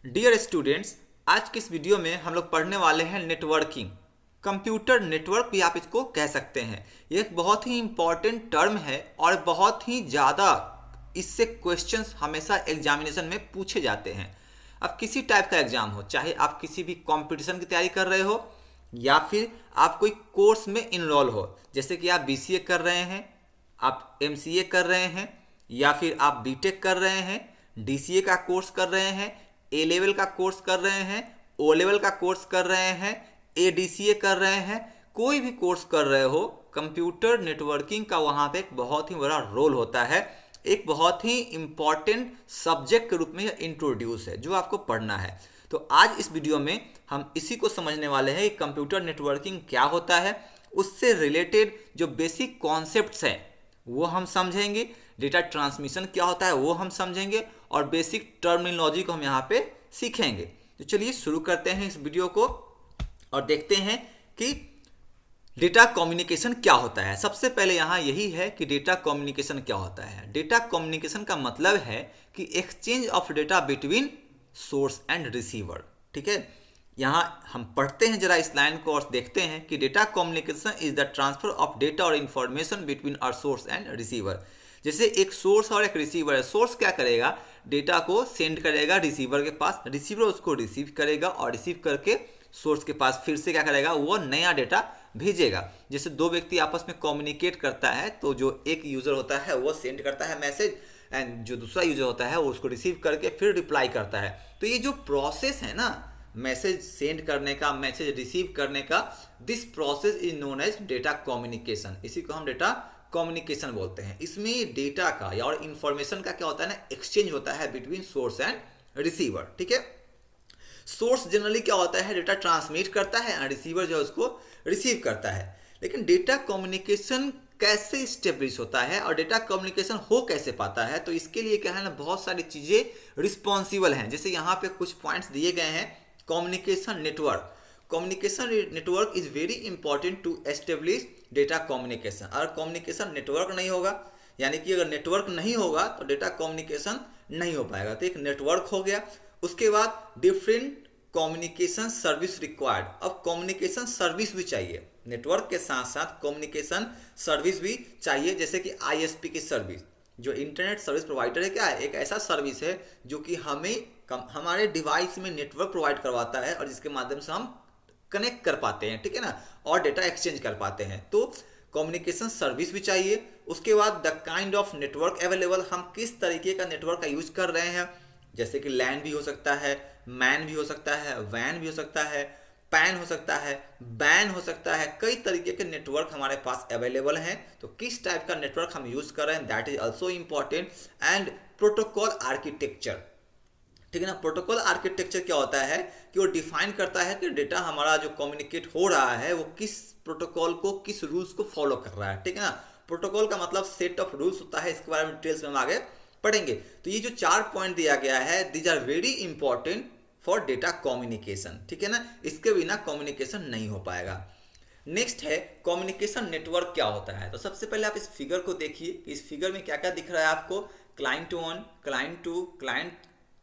Dear students, आज के इस वीडियो में हम लोग पढ़ने वाले हैं नेटवर्किंग। कंप्यूटर नेटवर्क भी आप इसको कह सकते हैं। ये एक बहुत ही इम्पॉर्टेंट टर्म है और बहुत ही ज़्यादा इससे क्वेश्चंस हमेशा एग्जामिनेशन में पूछे जाते हैं। अब किसी टाइप का एग्जाम हो, चाहे आप किसी भी कंपटीशन की तैयारी कर रहे हो या फिर आप कोई कोर्स में इनरोल हो, जैसे कि आप बीसीए कर रहे हैं, आप एमसीए कर रहे हैं या फिर आप बीटेक कर रहे हैं, डीसीए का कोर्स कर रहे हैं, ए लेवल का कोर्स कर रहे हैं, ओ लेवल का कोर्स कर रहे हैं, एडीसीए कर रहे हैं, कोई भी कोर्स कर रहे हो, कंप्यूटर नेटवर्किंग का वहाँ पे एक बहुत ही बड़ा रोल होता है। एक बहुत ही इम्पॉर्टेंट सब्जेक्ट के रूप में यह इंट्रोड्यूस है जो आपको पढ़ना है। तो आज इस वीडियो में हम इसी को समझने वाले हैं कि कंप्यूटर नेटवर्किंग क्या होता है, उससे रिलेटेड जो बेसिक कॉन्सेप्ट्स हैं वो हम समझेंगे, डेटा ट्रांसमिशन क्या होता है वो हम समझेंगे और बेसिक टर्मिनोलॉजी को हम यहाँ पे सीखेंगे। तो चलिए शुरू करते हैं इस वीडियो को और देखते हैं कि डेटा कम्युनिकेशन क्या होता है। सबसे पहले यहाँ यही है कि डेटा कम्युनिकेशन क्या होता है। डेटा कम्युनिकेशन का मतलब है कि exchange of data between source and receiver. ठीक है, यहाँ हम पढ़ते हैं जरा इस लाइन को और देखते हैं कि data communication is the transfer of data और information between our source and receiver. जैसे एक सोर्स और एक रिसीवर है। सोर्स क्या करेगा, डेटा को सेंड करेगा रिसीवर के पास, रिसीवर उसको रिसीव करेगा और रिसीव करके सोर्स के पास फिर से क्या करेगा, वो नया डेटा भेजेगा। जैसे दो व्यक्ति आपस में कम्युनिकेट करता है तो जो एक यूज़र होता है वो सेंड करता है मैसेज एंड जो दूसरा यूज़र होता है वो उसको रिसीव करके फिर रिप्लाई करता है। तो ये जो प्रोसेस है ना, मैसेज सेंड करने का, मैसेज रिसीव करने का, this process is known as data communication. इसी को हम डेटा कम्युनिकेशन बोलते हैं। इसमें डेटा का या और इंफॉर्मेशन का क्या होता है ना, एक्सचेंज होता है बिटवीन सोर्स एंड रिसीवर। ठीक है, सोर्स जनरली क्या होता है, डेटा ट्रांसमिट करता है और रिसीवर जो है उसको रिसीव करता है। लेकिन डेटा कम्युनिकेशन कैसे स्टेब्लिश होता है और डेटा कम्युनिकेशन हो कैसे पाता है, तो इसके लिए क्या है ना, बहुत सारी चीज़ें रिस्पॉन्सिबल हैं। जैसे यहाँ पे कुछ पॉइंट्स दिए गए हैं। Communication network, communication network is very important to establish data communication. अगर कम्युनिकेशन नेटवर्क नहीं होगा, यानी कि अगर नेटवर्क नहीं होगा तो डेटा कम्युनिकेशन नहीं हो पाएगा। तो एक नेटवर्क हो गया। उसके बाद डिफरेंट कम्युनिकेशन सर्विस रिक्वायर्ड। अब कम्युनिकेशन सर्विस भी चाहिए, नेटवर्क के साथ साथ कम्युनिकेशन सर्विस भी चाहिए। जैसे कि आईएसपी की सर्विस, जो इंटरनेट सर्विस प्रोवाइडर है, क्या है, एक ऐसा सर्विस है जो कि हमें हमारे डिवाइस में नेटवर्क प्रोवाइड करवाता है और जिसके माध्यम से हम कनेक्ट कर पाते हैं, ठीक है ना, और डेटा एक्सचेंज कर पाते हैं। तो कम्युनिकेशन सर्विस भी चाहिए। उसके बाद the kind of network available, हम किस तरीके का नेटवर्क का यूज कर रहे हैं। जैसे कि लैन भी हो सकता है, मैन भी हो सकता है, वैन भी हो सकता है, पैन हो सकता है, बैन हो सकता है। कई तरीके के नेटवर्क हमारे पास अवेलेबल हैं। तो किस टाइप का नेटवर्क हम यूज कर रहे हैं, that is also important. And protocol architecture, ठीक है ना। प्रोटोकॉल आर्किटेक्चर क्या होता है कि वो डिफाइन करता है कि डेटा हमारा जो कम्युनिकेट हो रहा है वो किस प्रोटोकॉल को, किस रूल्स को फॉलो कर रहा है, ठीक है ना। प्रोटोकॉल का मतलब सेट ऑफ रूल्स होता है। इसके बारे में डिटेल्स में हम आगे पढ़ेंगे। तो ये जो 4 पॉइंट दिया गया है, these are very important for data communication, ठीक है ना। इसके बिना कम्युनिकेशन नहीं हो पाएगा। नेक्स्ट है कम्युनिकेशन नेटवर्क क्या होता है। तो सबसे पहले आप इस फिगर को देखिए कि इस फिगर में क्या क्या दिख रहा है आपको। क्लाइंट 1, क्लाइंट 2, क्लाइंट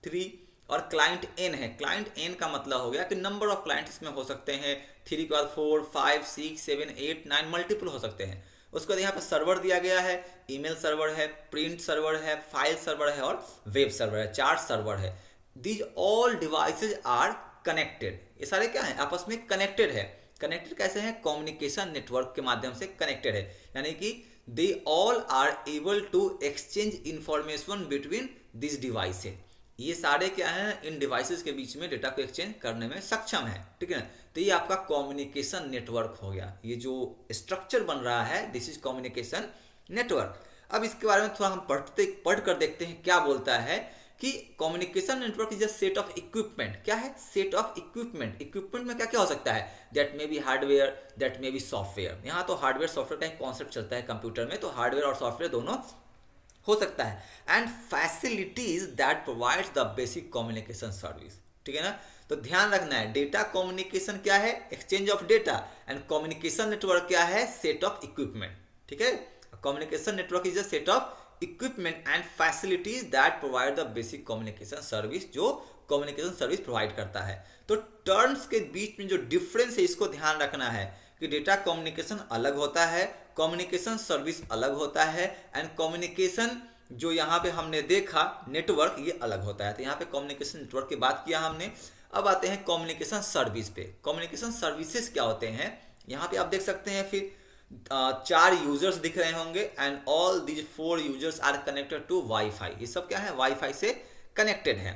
3 और क्लाइंट एन है। क्लाइंट एन का मतलब हो गया कि नंबर ऑफ क्लाइंट इसमें हो सकते हैं 3 के बाद 4, 5, 6, 7, 8, 9 मल्टीपल हो सकते हैं। उसके बाद यहाँ पे सर्वर दिया गया है, ईमेल सर्वर है, प्रिंट सर्वर है, फाइल सर्वर है और वेब सर्वर है। 4 सर्वर है। These all devices are connected. ये सारे क्या है, आपस में कनेक्टेड है। कनेक्टेड कैसे हैं, कम्युनिकेशन नेटवर्क के माध्यम से कनेक्टेड है, यानी कि they all are able to exchange information between this devices. ये सारे क्या हैं, इन डिवाइसेस के बीच में डेटा को एक्सचेंज करने में सक्षम है, ठीक है ना। तो ये आपका कम्युनिकेशन नेटवर्क हो गया। ये जो स्ट्रक्चर बन रहा है, दिस इज कम्युनिकेशन नेटवर्क। अब इसके बारे में थोड़ा हम पढ़ कर देखते हैं क्या बोलता है कि communication network is a set of equipment. क्या है, सेट ऑफ इक्विपमेंट। इक्विपमेंट में क्या क्या हो सकता है, that may be hardware, that may be software. यहाँ तो हार्डवेयर सॉफ्टवेयर का एक कॉन्सेप्ट चलता है कंप्यूटर में, तो हार्डवेयर और सॉफ्टवेयर दोनों हो सकता है। And facilities that provides the basic communication service, ठीक है ना। तो ध्यान रखना है, डेटा कम्युनिकेशन क्या है, exchange of data, and communication network क्या है, सेट ऑफ इक्विपमेंट, ठीक है। Communication network is a set of equipment and facilities that provide the basic communication service, जो कम्युनिकेशन सर्विस प्रोवाइड करता है। तो टर्म्स के बीच में जो डिफरेंस है इसको ध्यान रखना है कि डेटा कम्युनिकेशन अलग होता है, कम्युनिकेशन सर्विस अलग होता है, एंड कम्युनिकेशन जो यहाँ पे हमने देखा नेटवर्क ये अलग होता है। तो यहाँ पे कम्युनिकेशन नेटवर्क की बात किया हमने। अब आते हैं कम्युनिकेशन सर्विस पे। कम्युनिकेशन सर्विसेज क्या होते हैं, यहाँ पे आप देख सकते हैं फिर 4 यूजर्स दिख रहे होंगे and all these 4 users are connected to wifi. ये सब क्या है, वाईफाई से कनेक्टेड है।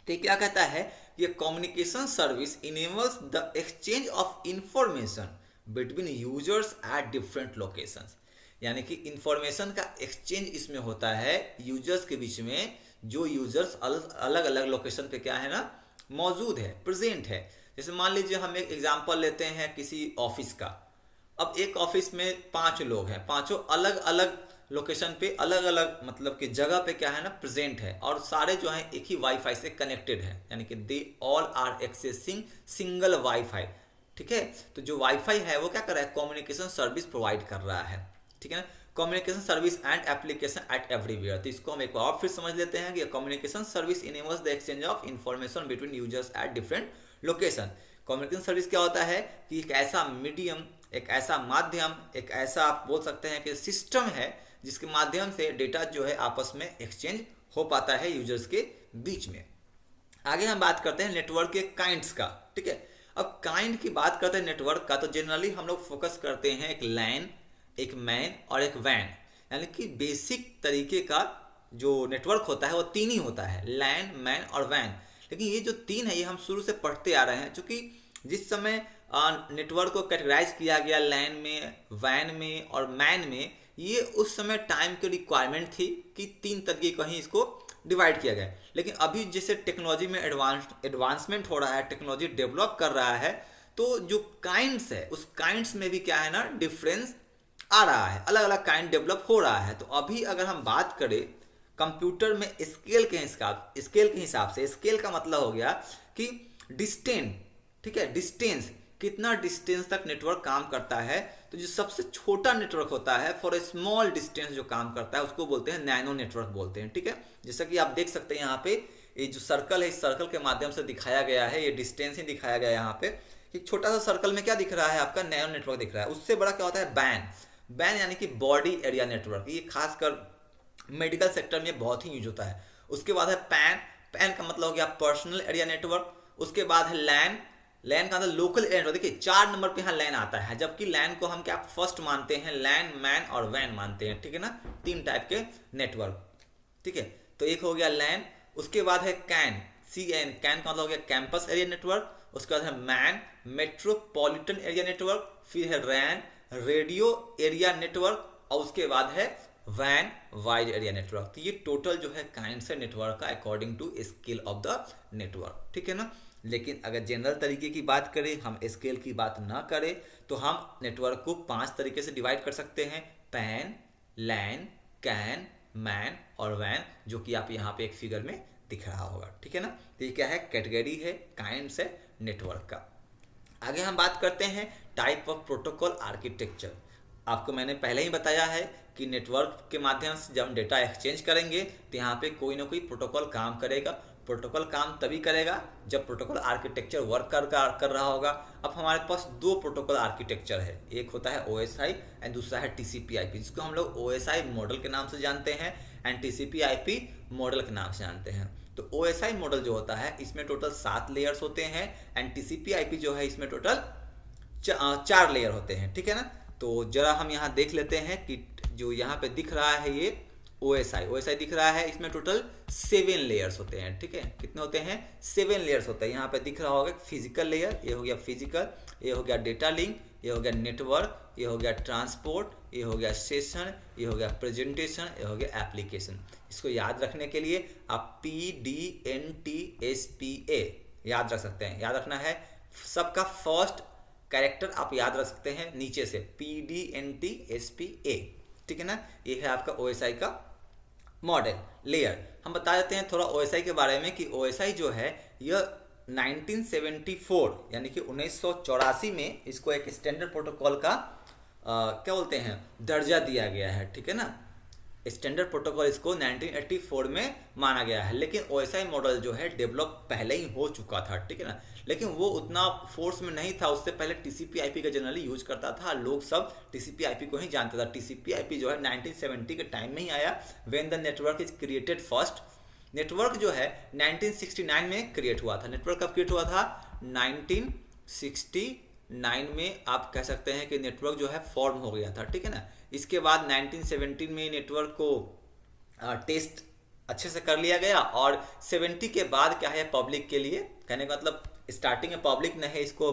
तो क्या कहता है, ये communication service enables the exchange of information between users at different locations. यानी कि इंफॉर्मेशन का एक्सचेंज इसमें होता है यूजर्स के बीच में, जो यूजर्स अलग अलग लोकेशन पे क्या है ना मौजूद है, प्रेजेंट है। जैसे मान लीजिए हम एक एग्जांपल लेते हैं किसी ऑफिस का। अब एक ऑफिस में 5 लोग हैं, पांचों अलग अलग लोकेशन पे अलग अलग मतलब कि जगह पे क्या है ना प्रेजेंट है, और सारे जो हैं एक ही वाईफाई से कनेक्टेड है, यानी कि they all are accessing single wifi. ठीक है, तो जो वाईफाई है वो क्या कर रहा है, कम्युनिकेशन सर्विस प्रोवाइड कर रहा है। ठीक है ना, communication service and application at everywhere. तो इसको हम एक बार फिर समझ लेते हैं कि communication service enables the exchange of information between users eight different location. Communication service क्या होता है कि एक ऐसा मीडियम, एक ऐसा माध्यम, एक ऐसा आप बोल सकते हैं कि सिस्टम है जिसके माध्यम से डेटा जो है आपस में एक्सचेंज हो पाता है यूजर्स के बीच में। आगे हम बात करते हैं नेटवर्क के काइंड्स का। ठीक है, अब काइंड की बात करते हैं नेटवर्क का, तो जनरली हम लोग फोकस करते हैं एक लैन, एक मैन और एक वैन। यानी कि बेसिक तरीके का जो नेटवर्क होता है वो 3 ही होता है, लैन, मैन और वैन। लेकिन ये जो 3 है ये हम शुरू से पढ़ते आ रहे हैं, क्योंकि जिस समय नेटवर्क को कैटेगराइज किया गया लैन में, वैन में और मैन में, ये उस समय टाइम की रिक्वायरमेंट थी कि 3 तरीके कहीं इसको डिवाइड किया गया। लेकिन अभी जैसे टेक्नोलॉजी में एडवांसमेंट हो रहा है, टेक्नोलॉजी डेवलप कर रहा है, तो जो काइंड्स है उस काइंड्स में भी क्या है ना डिफरेंस आ रहा है, अलग अलग काइंड डेवलप हो रहा है। तो अभी अगर हम बात करें कंप्यूटर में स्केल के हिसाब से, स्केल का मतलब हो गया कि डिस्टेंस। ठीक है, डिस्टेंस, कितना डिस्टेंस तक नेटवर्क काम करता है। तो जो सबसे छोटा नेटवर्क होता है फॉर ए स्मॉल डिस्टेंस जो काम करता है उसको बोलते हैं नैनो नेटवर्क बोलते हैं। ठीक है, जैसा कि आप देख सकते हैं यहाँ पे ये जो सर्कल है, इस सर्कल के माध्यम से दिखाया गया है, ये डिस्टेंस ही दिखाया गया है यहाँ पे। एक छोटा सा सर्कल में क्या दिख रहा है आपका, नैनो नेटवर्क दिख रहा है। उससे बड़ा क्या होता है, बैन। बैन यानी कि बॉडी एरिया नेटवर्क, ये खासकर मेडिकल सेक्टर में बहुत ही यूज होता है। उसके बाद है पैन, पैन का मतलब हो गया पर्सनल एरिया नेटवर्क। उसके बाद है लैन, लैन का मतलब लोकल एरिया नेटवर्क। देखिए 4 नंबर पे यहाँ लैन आता है, जबकि लैन को हम क्या फर्स्ट मानते हैं, लैन, मैन और वैन मानते हैं। ठीक है ना, 3 टाइप के नेटवर्क। ठीक है, तो एक हो गया लैन। उसके बाद है कैन, CN, कैन का मतलब हो गया कैंपस एरिया नेटवर्क। उसके बाद है मैन, मेट्रोपॉलिटन एरिया नेटवर्क। फिर है रैन, रेडियो एरिया नेटवर्क। और उसके बाद है वैन, वाइड एरिया नेटवर्क। तो ये टोटल जो है काइंड्स है नेटवर्क का according to scale of the network. ठीक है ना, लेकिन अगर जनरल तरीके की बात करें, हम स्केल की बात ना करें, तो हम नेटवर्क को 5 तरीके से डिवाइड कर सकते हैं, पैन, लैन, कैन, मैन और वैन, जो कि आप यहाँ पे एक फिगर में दिख रहा होगा। ठीक है ना, तो ये क्या है, कैटेगरी है, काइंड्स है नेटवर्क का। आगे हम बात करते हैं टाइप ऑफ प्रोटोकॉल आर्किटेक्चर। आपको मैंने पहले ही बताया है कि नेटवर्क के माध्यम से जब हम डेटा एक्सचेंज करेंगे तो यहाँ पे कोई ना कोई प्रोटोकॉल काम करेगा। प्रोटोकॉल काम तभी करेगा जब प्रोटोकॉल आर्किटेक्चर वर्क कर रहा होगा। अब हमारे पास 2 प्रोटोकॉल आर्किटेक्चर है, एक होता है OSI एंड दूसरा है TCP/IP, जिसको हम लोग OSI मॉडल के नाम से जानते हैं एंड TCP/IP मॉडल के नाम से जानते हैं। तो OSI मॉडल जो होता है इसमें टोटल 7 लेयर्स होते हैं एंड TCP/IP जो है इसमें टोटल 4 लेयर होते हैं। ठीक है ना, तो जरा हम यहाँ देख लेते हैं कि जो यहाँ पे दिख रहा है ये OSI दिख रहा है, इसमें टोटल 7 लेयर्स होते हैं। ठीक है, कितने होते हैं, 7 लेयर्स होते हैं। यहाँ पे दिख रहा होगा फिजिकल लेयर, ये हो गया फिजिकल, ये हो गया डेटा लिंक, ये हो गया नेटवर्क, ये हो गया ट्रांसपोर्ट, ये हो गया सेशन, ये हो गया प्रेजेंटेशन, ये हो गया एप्लीकेशन। इसको याद रखने के लिए आप PDNTSPA याद रख सकते हैं। याद रखना है, सबका फर्स्ट कैरेक्टर आप याद रख सकते हैं नीचे से, PDNTSPA। ठीक है ना, ये है आपका OSI का मॉडल लेयर। हम बता देते हैं थोड़ा OSI के बारे में कि OSI जो है यह 1974 यानी कि 1984 में इसको एक स्टैंडर्ड प्रोटोकॉल का क्या बोलते हैं दर्जा दिया गया है। ठीक है ना, स्टैंडर्ड प्रोटोकॉल इसको 1984 में माना गया है, लेकिन OSI मॉडल जो है डेवलप पहले ही हो चुका था, ठीक है ना, लेकिन वो उतना फोर्स में नहीं था। उससे पहले TCP/IP का जनरली यूज करता था, लोग सब TCP/IP को ही जानते था। TCP/IP जो है 1970 के टाइम में ही आया, when the network is created first. Network जो है 1969 में क्रिएट हुआ था। नेटवर्क कब क्रिएट हुआ था? 1969 में आप कह सकते हैं कि नेटवर्क जो है फॉर्म हो गया था, ठीक है ना। इसके बाद 1917 में नेटवर्क को टेस्ट अच्छे से कर लिया गया, और 70 के बाद क्या है, पब्लिक के लिए, कहने का मतलब स्टार्टिंग में पब्लिक नहीं, इसको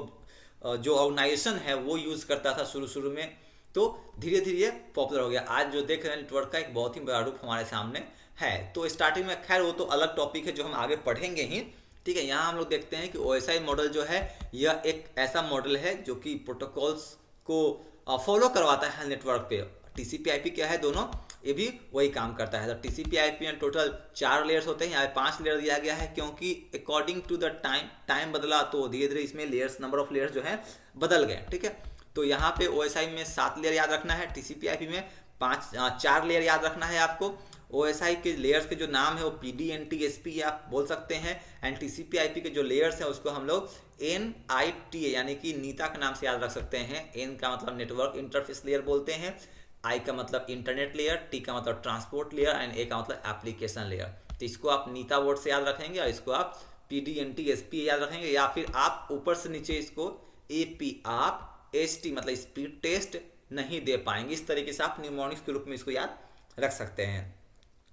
जो ऑर्गेनाइजेशन है वो यूज़ करता था शुरू में, तो धीरे धीरे पॉपुलर हो गया। आज जो देख रहे हैं नेटवर्क का एक बहुत ही बड़ा रूप हमारे सामने है। तो स्टार्टिंग में, खैर वो तो अलग टॉपिक है जो हम आगे पढ़ेंगे ही, ठीक है। यहाँ हम लोग देखते हैं कि OSI मॉडल जो है यह एक ऐसा मॉडल है जो कि प्रोटोकॉल्स को फॉलो करवाता है नेटवर्क पे। TCP/IP क्या है, दोनों ये भी वही काम करता है। तो TCP/IP में टोटल 4 लेयर्स होते हैं, यहाँ 5 लेयर दिया गया है, क्योंकि अकॉर्डिंग टू द टाइम बदला तो धीरे धीरे इसमें लेयर्स, नंबर ऑफ लेयर्स जो है बदल गए, ठीक है। तो यहाँ पे OSI में 7 लेयर याद रखना है, TCP/IP में 4 लेयर याद रखना है आपको। OSI के लेयर्स के जो नाम है वो PD, NT, SP आप बोल सकते हैं, एंड TCP/IP के जो लेयर्स हैं उसको हम लोग NITA यानी कि नीता के नाम से याद रख सकते हैं। N का मतलब नेटवर्क इंटरफेस लेयर बोलते हैं, I का मतलब इंटरनेट लेयर, T का मतलब ट्रांसपोर्ट लेयर, एंड A का मतलब एप्लीकेशन लेयर। तो इसको आप नीता वर्ड से याद रखेंगे, और इसको आप PD, NT, SP याद रखेंगे, या फिर आप ऊपर से नीचे इसको AP, आप ST मतलब स्पीड टेस्ट नहीं दे पाएंगे। इस तरीके से आप न्यूमोनिक्स के रूप में इसको याद रख सकते हैं।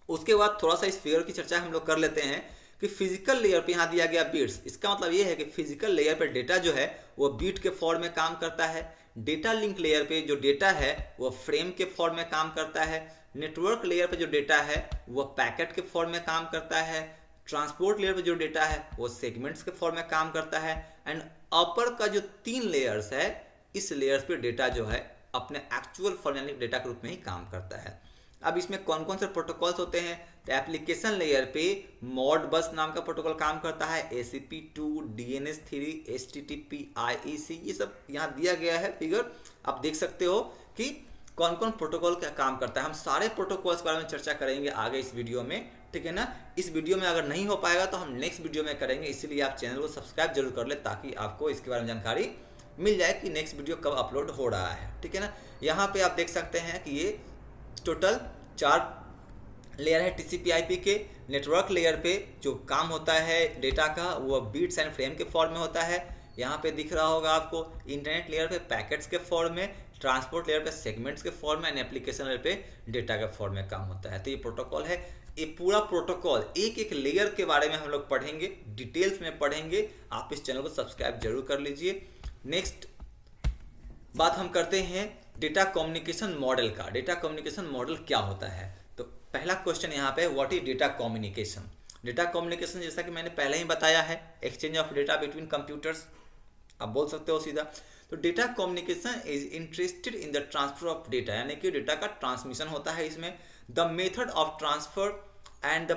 उसके बाद थोड़ा सा इस फिगर की चर्चा हम लोग कर लेते हैं कि फिजिकल लेयर पे यहाँ दिया गया बीट्स। इसका मतलब ये है कि फिजिकल लेयर पे डेटा जो है वो बीट के फॉर्म में काम करता है। डेटा लिंक लेयर पे जो डेटा है वो फ्रेम के फॉर्म में काम करता है। नेटवर्क लेयर पे जो डेटा है वो पैकेट के फॉर्म में काम करता है। ट्रांसपोर्ट लेयर पे जो डेटा है वो सेगमेंट्स के फॉर्म में काम करता है। एंड अपर का जो 3 लेयर्स है, इस लेयर्स पे डेटा जो है अपने एक्चुअल फॉर्म यानी डेटा के रूप में ही काम करता है। अब इसमें कौन कौन से प्रोटोकॉल्स होते हैं? तो एप्लीकेशन लेयर पे मॉडबस नाम का प्रोटोकॉल काम करता है, ACP2, DNS3, HTTP, IEC, ये सब यहाँ दिया गया है फिगर। आप देख सकते हो कि कौन कौन प्रोटोकॉल का काम करता है। हम सारे प्रोटोकॉल्स के बारे में चर्चा करेंगे आगे इस वीडियो में, ठीक है ना। इस वीडियो में अगर नहीं हो पाएगा तो हम नेक्स्ट वीडियो में करेंगे, इसीलिए आप चैनल को सब्सक्राइब जरूर कर ले ताकि आपको इसके बारे में जानकारी मिल जाए कि नेक्स्ट वीडियो कब अपलोड हो रहा है, ठीक है ना। यहाँ पे आप देख सकते हैं कि ये टोटल 4 लेयर है TCP/IP के। नेटवर्क लेयर पे जो काम होता है डेटा का वो बीट्स एंड फ्रेम के फॉर्म में होता है, यहाँ पे दिख रहा होगा आपको। इंटरनेट लेयर पे पैकेट्स के फॉर्म में, ट्रांसपोर्ट लेयर पे सेगमेंट्स के फॉर्म में, एंड एप्लीकेशन लेयर पे डेटा के फॉर्म में काम होता है। तो ये प्रोटोकॉल है। ये पूरा प्रोटोकॉल एक एक लेयर के बारे में हम लोग पढ़ेंगे, डिटेल्स में पढ़ेंगे। आप इस चैनल को सब्सक्राइब जरूर कर लीजिए। नेक्स्ट बात हम करते हैं डेटा कम्युनिकेशन मॉडल का। डेटा कम्युनिकेशन मॉडल क्या होता है? तो पहला क्वेश्चन यहाँ पे, what is data communication? Data communication जैसा कि मैंने पहले ही बताया है, exchange of data between computers, आप बोल सकते हो सीधा। तो data communication is interested in the transfer of data, यानी कि डेटा का ट्रांसमिशन होता है इसमें। The method of transfer and the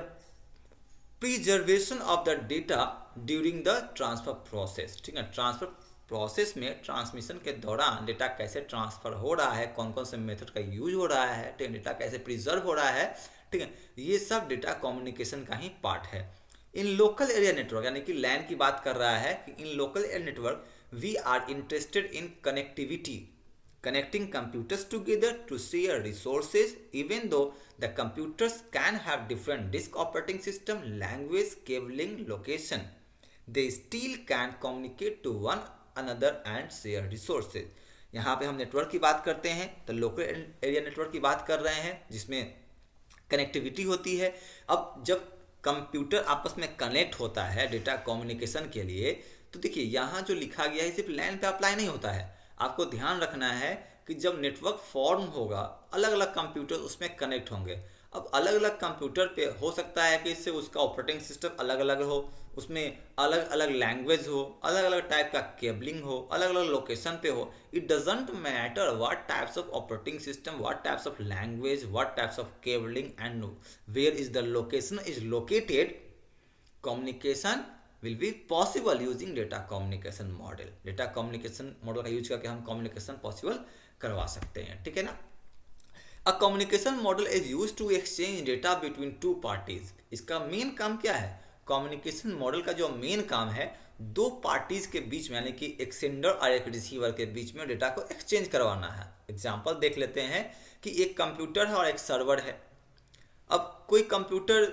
preservation of the data during the transfer process, ठीक है। ट्रांसफर प्रोसेस में ट्रांसमिशन के दौरान डेटा कैसे ट्रांसफर हो रहा है, कौन कौन से मेथड का यूज हो रहा है, डेटा कैसे प्रिजर्व हो रहा है, ठीक है, ये सब डेटा कम्युनिकेशन का ही पार्ट है। इन लोकल एरिया नेटवर्क यानी कि लैन की बात कर रहा है कि in local area network we are interested in connectivity, connecting computers together to share resources even though the computers can have different disk operating system, language, cabling, location, they still can communicate to one another and share resources। यहाँ पे हम network की बात करते हैं तो local area network की बात कर रहे हैं जिसमें कनेक्टिविटी होती है। अब जब कंप्यूटर आपस में कनेक्ट होता है डेटा कम्युनिकेशन के लिए, तो देखिए यहाँ जो लिखा गया है सिर्फ लैन पे अप्लाई नहीं होता है। आपको ध्यान रखना है कि जब नेटवर्क फॉर्म होगा अलग अलग कंप्यूटर उसमें कनेक्ट होंगे। अब अलग अलग कंप्यूटर पे हो सकता है कि इससे उसका ऑपरेटिंग सिस्टम अलग अलग हो, उसमें अलग अलग लैंग्वेज हो, अलग अलग टाइप का केबलिंग हो, अलग अलग लोकेशन पे हो। It doesn't matter what types of operating system, what types of language, what types of cabling and where is the location is located, communication will be possible using data communication model। Data communication model का use करके हम communication possible करवा सकते हैं, ठीक है ना। A communication model is use to exchange data between two parties. इसका मेन काम क्या है? कम्युनिकेशन मॉडल का जो मेन काम है, दो पार्टीज के बीच में यानी कि एक सेंडर और एक रिसीवर के बीच में डेटा को एक्सचेंज करवाना है। एग्जांपल देख लेते हैं कि एक कंप्यूटर है और एक सर्वर है। अब कोई कंप्यूटर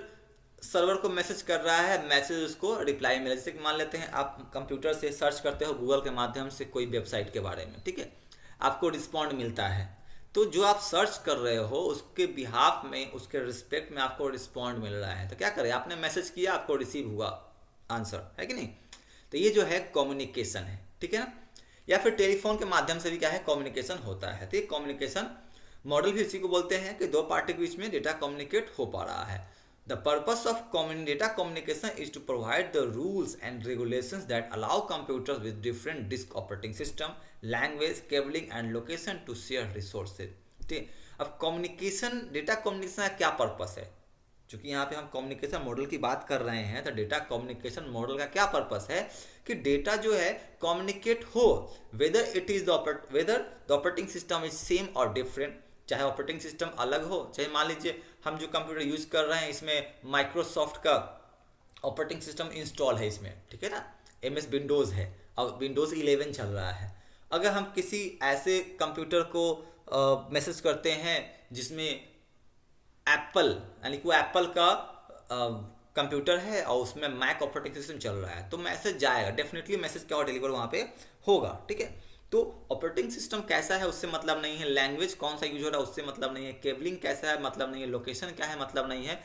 सर्वर को मैसेज कर रहा है, मैसेज उसको रिप्लाई मिला। जैसे कि मान लेते हैं आप कंप्यूटर से सर्च करते हो गूगल के माध्यम से कोई वेबसाइट के बारे में, ठीक है, आपको रिस्पॉन्ड मिलता है। तो जो आप सर्च कर रहे हो उसके बिहाफ में, उसके रिस्पेक्ट में आपको रिस्पॉन्ड मिल रहा है, तो क्या करें, आपने मैसेज किया, आपको रिसीव हुआ आंसर, है कि नहीं? तो ये जो है कम्युनिकेशन है, ठीक है ना। या फिर टेलीफोन के माध्यम से भी क्या है, कम्युनिकेशन होता है। तो ये कम्युनिकेशन मॉडल भी इसी को बोलते हैं कि दो पार्टी के बीच में डेटा कम्युनिकेट हो पा रहा है। The purpose of data communication is to provide the rules and regulations that allow computers with different disk operating system, language, cabling and location to share resources। ठीक, अब कम्युनिकेशन, डेटा कम्युनिकेशन का क्या purpose है? चूंकि यहाँ पे हम communication model की बात कर रहे हैं, तो डेटा कम्युनिकेशन मॉडल का क्या पर्पस है कि डेटा जो है कम्युनिकेट हो, whether the operating system is same और डिफरेंट, चाहे ऑपरेटिंग सिस्टम अलग हो, चाहे मान लीजिए हम जो कंप्यूटर यूज कर रहे हैं इसमें माइक्रोसॉफ्ट का ऑपरेटिंग सिस्टम इंस्टॉल है इसमें, ठीक है ना, MS विंडोज़ है और विंडोज़ 11 चल रहा है। अगर हम किसी ऐसे कंप्यूटर को मैसेज करते हैं जिसमें एप्पल यानी कि वो एप्पल का कंप्यूटर है और उसमें मैक ऑपरेटिंग सिस्टम चल रहा है, तो मैसेज जाएगा, डेफिनेटली मैसेज क्या डिलीवर वहाँ पे होगा, ठीक है। तो ऑपरेटिंग सिस्टम कैसा है उससे मतलब नहीं है, लैंग्वेज कौन सा यूज हो रहा है उससे मतलब नहीं है, केबलिंग कैसा है मतलब नहीं है, लोकेशन क्या है मतलब नहीं है,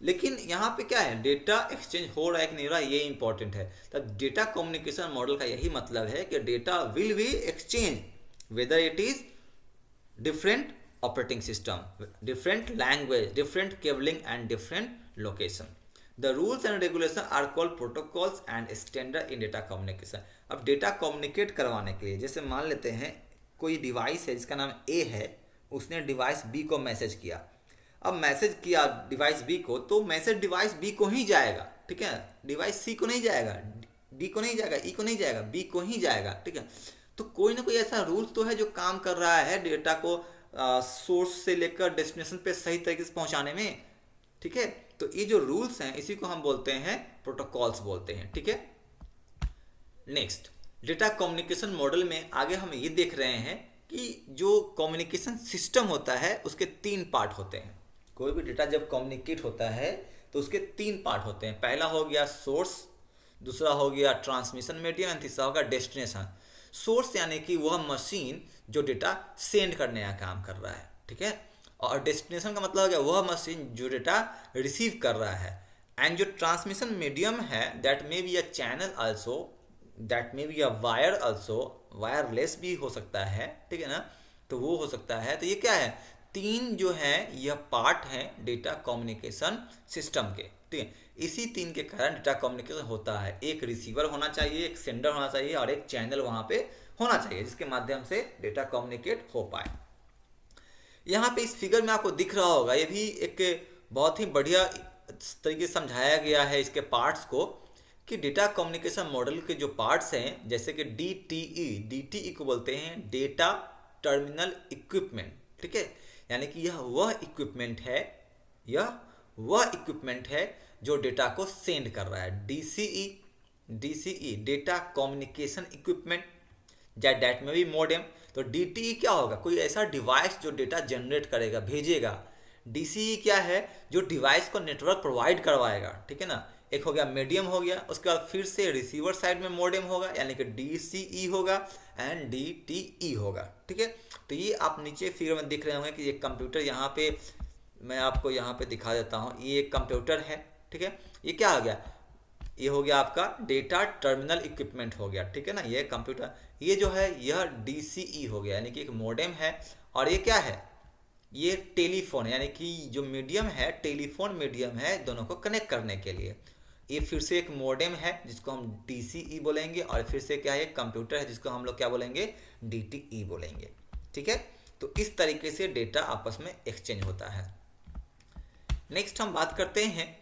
लेकिन यहाँ पे क्या है, डेटा एक्सचेंज हो रहा है कि नहीं हो रहा है, ये इंपॉर्टेंट है। तो डेटा कम्युनिकेशन मॉडल का यही मतलब है कि data will be exchange whether it is different operating system, different language, different cabling and different location. The rules and regulations are called protocols and standard in data communication। अब data communicate करवाने के लिए, जैसे मान लेते हैं कोई device है जिसका नाम A है, उसने डिवाइस B को मैसेज किया। अब मैसेज किया डिवाइस B को, तो मैसेज डिवाइस B को ही जाएगा, ठीक है, डिवाइस C को नहीं जाएगा, D को नहीं जाएगा, E को नहीं जाएगा, B को ही जाएगा, ठीक है। तो कोई ना कोई ऐसा रूल्स तो है जो काम कर रहा है डेटा को सोर्स से लेकर डेस्टिनेशन पे सही तरीके से पहुंचाने में, ठीक है। तो ये जो रूल्स हैं इसी को हम बोलते हैं प्रोटोकॉल्स बोलते हैं, ठीक है। नेक्स्ट, डेटा कम्युनिकेशन मॉडल में आगे हम ये देख रहे हैं कि जो कम्युनिकेशन सिस्टम होता है उसके 3 पार्ट होते हैं। कोई भी डेटा जब कम्युनिकेट होता है तो उसके 3 पार्ट होते हैं। पहला हो गया सोर्स, दूसरा हो गया ट्रांसमिशन मीडियम एंड तीसरा होगा डेस्टिनेशन। सोर्स यानी कि वह मशीन जो डेटा सेंड करने का काम कर रहा है, ठीक है, और डेस्टिनेशन का मतलब हो गया वह मशीन जो डेटा रिसीव कर रहा है। एंड जो ट्रांसमिशन मीडियम है that may be a channel also, that may be a wire also, wireless भी हो सकता है, ठीक है ना, तो वो हो सकता है। तो ये क्या है, 3 जो है यह पार्ट हैं डेटा कम्युनिकेशन सिस्टम के, ठीक है। इसी 3 के कारण डेटा कम्युनिकेशन होता है। एक रिसीवर होना चाहिए, एक सेंडर होना चाहिए और एक चैनल वहाँ पे होना चाहिए जिसके माध्यम से डेटा कम्युनिकेट हो पाए। यहाँ पे इस फिगर में आपको दिख रहा होगा, ये भी एक बहुत ही बढ़िया तरीके से समझाया गया है इसके पार्ट्स को, कि डेटा कम्युनिकेशन मॉडल के जो पार्ट्स हैं जैसे कि DTE को बोलते हैं डेटा टर्मिनल इक्विपमेंट, ठीक है, यानी कि यह वह इक्विपमेंट है जो डेटा को सेंड कर रहा है। DCE data communication equipment, that में भी मोडेम। तो DTE क्या होगा, कोई ऐसा डिवाइस जो डेटा जनरेट करेगा, भेजेगा। DCE क्या है, जो डिवाइस को नेटवर्क प्रोवाइड करवाएगा, ठीक है ना। एक हो गया मीडियम हो गया, उसके बाद फिर से रिसीवर साइड में मोडेम होगा यानी कि DCE होगा एंड DTE होगा, ठीक है। तो ये आप नीचे फिगर में दिख रहे होंगे कि ये कंप्यूटर, यहाँ पे मैं आपको यहाँ पे दिखा देता हूँ, ये एक कंप्यूटर है, ठीक है। ये क्या हो गया, ये हो गया आपका डेटा टर्मिनल इक्विपमेंट हो गया, ठीक है ना, ये कंप्यूटर। ये जो है यह DCE हो गया यानी कि एक मोडेम है। और ये क्या है, ये टेलीफोन यानी कि जो मीडियम है, टेलीफोन मीडियम है दोनों को कनेक्ट करने के लिए। ये फिर से एक मोडेम है जिसको हम DCE बोलेंगे, और फिर से क्या है, कंप्यूटर है जिसको हम लोग क्या बोलेंगे, DTE बोलेंगे, ठीक है। तो इस तरीके से डेटा आपस में एक्सचेंज होता है। नेक्स्ट हम बात करते हैं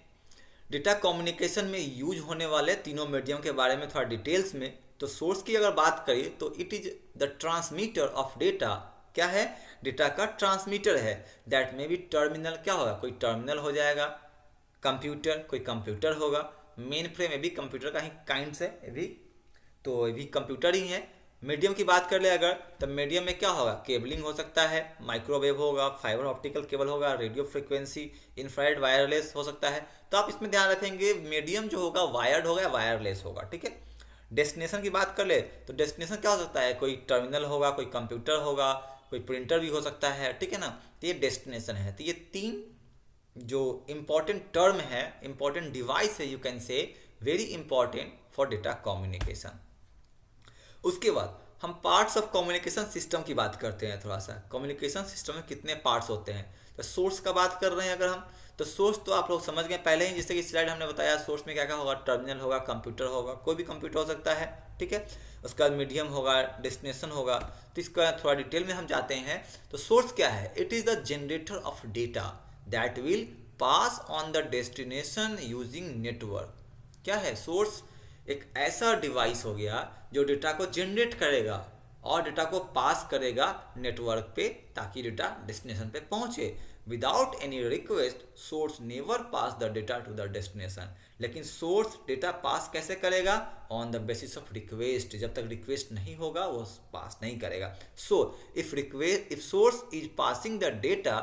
डेटा कम्युनिकेशन में यूज होने वाले तीनों मीडियम के बारे में थोड़ा डिटेल्स में। तो सोर्स की अगर बात करें तो it is the transmitter of data क्या है, डेटा का ट्रांसमीटर है। दैट में भी टर्मिनल क्या होगा, कोई टर्मिनल हो जाएगा, कंप्यूटर कोई कंप्यूटर होगा, मेन फ्रेम में भी कंप्यूटर का ही काइंड्स है ये भी, तो ये भी कंप्यूटर ही है। मीडियम की बात कर ले अगर, तो मीडियम में क्या होगा, केबलिंग हो सकता है, माइक्रोवेव होगा, फाइबर ऑप्टिकल केबल होगा, रेडियो फ्रिक्वेंसी, इंफ्रारेड वायरलेस हो सकता है। तो आप इसमें ध्यान रखेंगे मीडियम जो होगा वायर्ड होगा या वायरलेस होगा, ठीक है। डेस्टिनेशन की बात कर ले तो डेस्टिनेशन क्या हो सकता है, कोई टर्मिनल होगा, कोई कंप्यूटर होगा, कोई प्रिंटर भी हो सकता है, ठीक है ना। तो ये डेस्टिनेशन है। तो ये 3 जो इम्पॉर्टेंट टर्म है, इम्पॉर्टेंट डिवाइस है, you can say very important for data communication. उसके बाद हम पार्ट्स ऑफ कम्युनिकेशन सिस्टम की बात करते हैं थोड़ा सा। कम्युनिकेशन सिस्टम में कितने पार्ट्स होते हैं, तो सोर्स का बात कर रहे हैं अगर हम, तो सोर्स तो आप लोग समझ गए पहले ही, जैसे कि स्लाइड हमने बताया, सोर्स में क्या क्या होगा, टर्मिनल होगा, कंप्यूटर होगा, कोई भी कंप्यूटर हो सकता है, ठीक है। उसके बाद मीडियम होगा, डेस्टिनेशन होगा। तो इसका थोड़ा डिटेल में हम जाते हैं। तो सोर्स क्या है, it is the generator off data that will pass on the destination using network. क्या है सोर्स, एक ऐसा डिवाइस हो गया जो डेटा को जनरेट करेगा और डेटा को पास करेगा नेटवर्क पे, ताकि डेटा डेस्टिनेशन पे पहुंचे। Without any request source never pass the data to the destination. लेकिन सोर्स डेटा पास कैसे करेगा, on the basis of request. जब तक रिक्वेस्ट नहीं होगा वो पास नहीं करेगा। So if source is passing the data